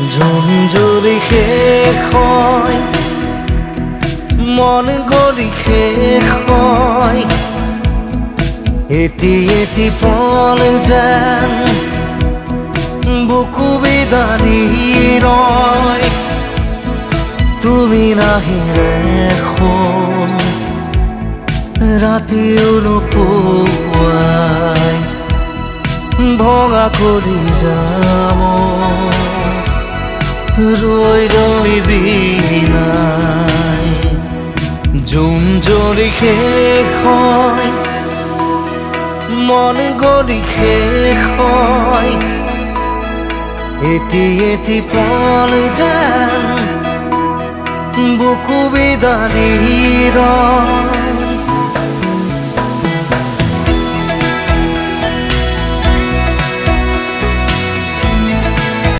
June যদি শেষ হয় মন গলি শেষ হয় এটি এটি পল যেন বুকু বিদাৰি ৰয় তুমি নাহিলে এখন ৰাতিও নোপোৱাই ভঙা কৰি যাম ৰৈ ৰৈ বিনাই জুন যদি শেষ হয় মন গলি শেষ হয় এটি এটি পল যেন বুকু বিদাৰি ৰয়